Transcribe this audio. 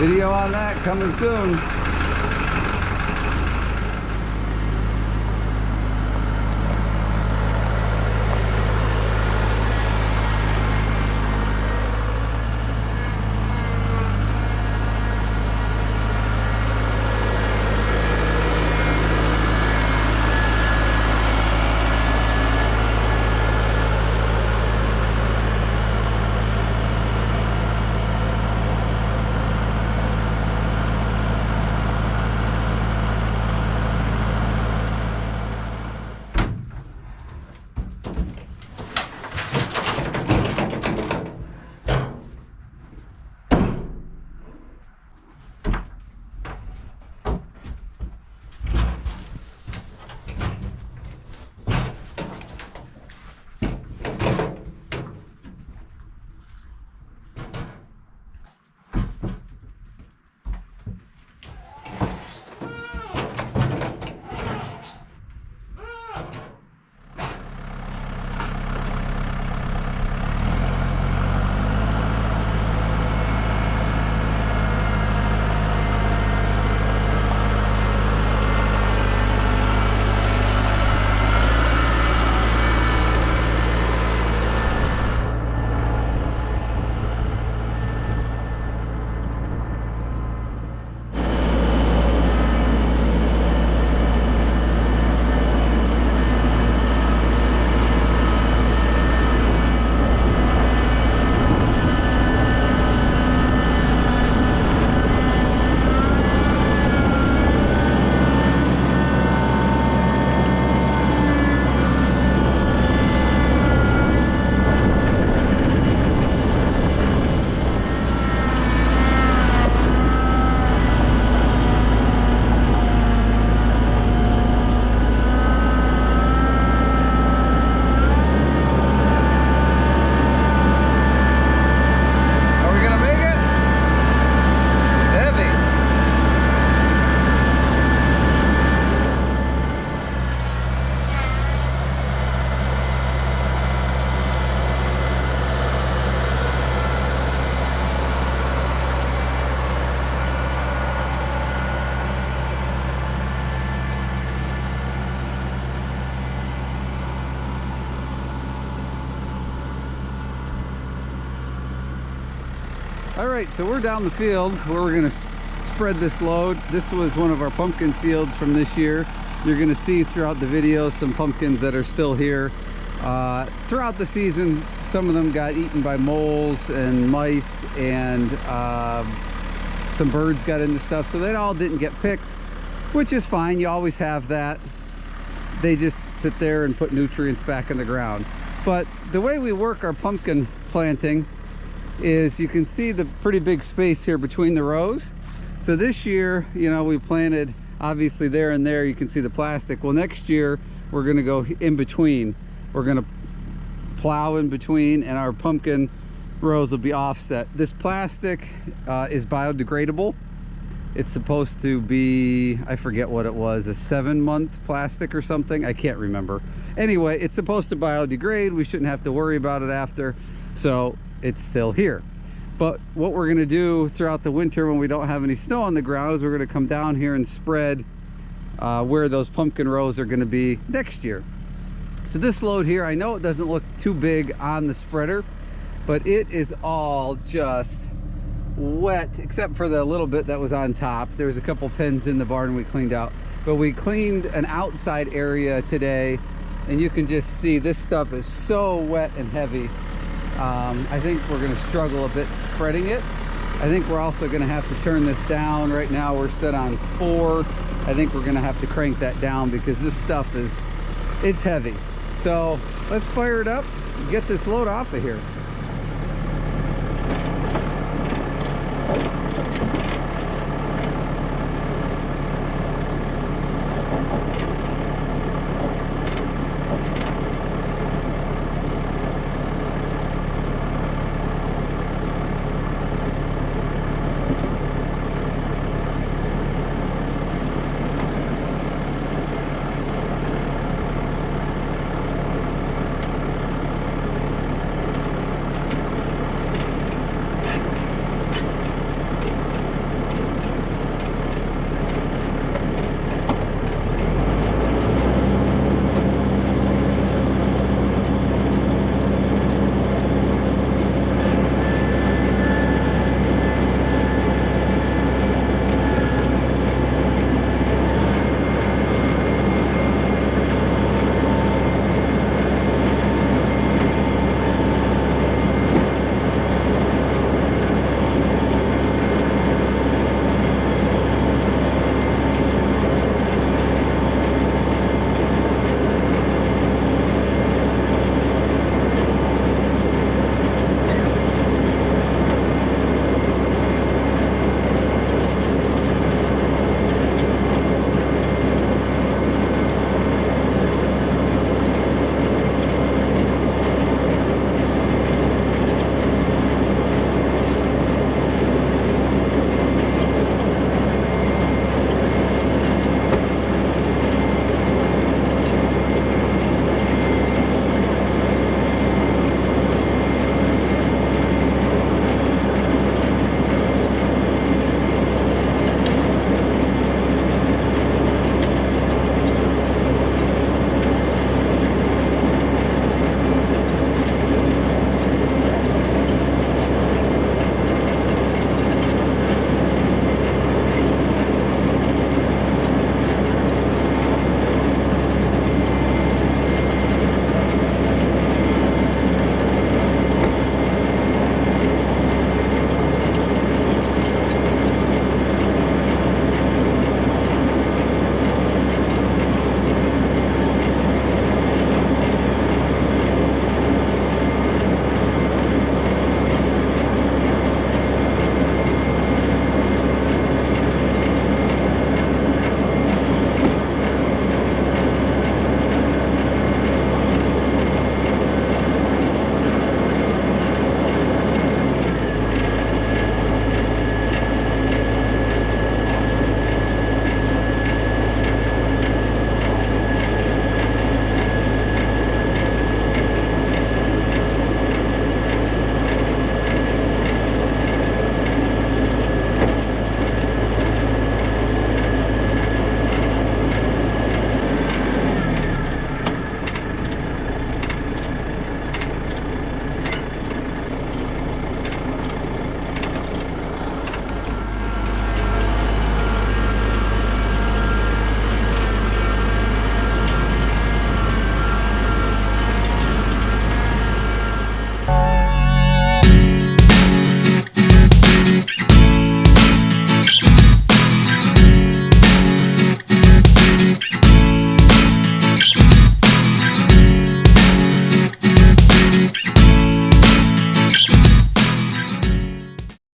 Video on that coming soon. All right, so we're down the field where we're gonna spread this load. This was one of our pumpkin fields from this year. You're gonna see throughout the video some pumpkins that are still here. Throughout the season, some of them got eaten by moles and mice, and some birds got into stuff, so they all didn't get picked, which is fine. You always have that. They just sit there and put nutrients back in the ground. But the way we work our pumpkin planting is, you can see the pretty big space here between the rows. So this year, you know, we planted obviously there and there. You can see the plastic. Well, next year we're going to go in between. We're going to plow in between, and our pumpkin rows will be offset. This plastic is biodegradable. It's supposed to be, I forget what it was, a 7-month plastic or something. I can't remember. Anyway, it's supposed to biodegrade. We shouldn't have to worry about it after. So it's still here. But what we're going to do throughout the winter when we don't have any snow on the ground is we're going to come down here and spread where those pumpkin rows are going to be next year. So this load here, I know it doesn't look too big on the spreader, but it is all just wet except for the little bit that was on top. There was a couple pens in the barn we cleaned out, but we cleaned an outside area today, and you can just see this stuff is so wet and heavy. I think we're going to struggle a bit spreading it. I think we're also going to have to turn this down. Right now we're set on 4. I think we're going to have to crank that down because this stuff is, it's heavy. So let's fire it up and get this load off of here.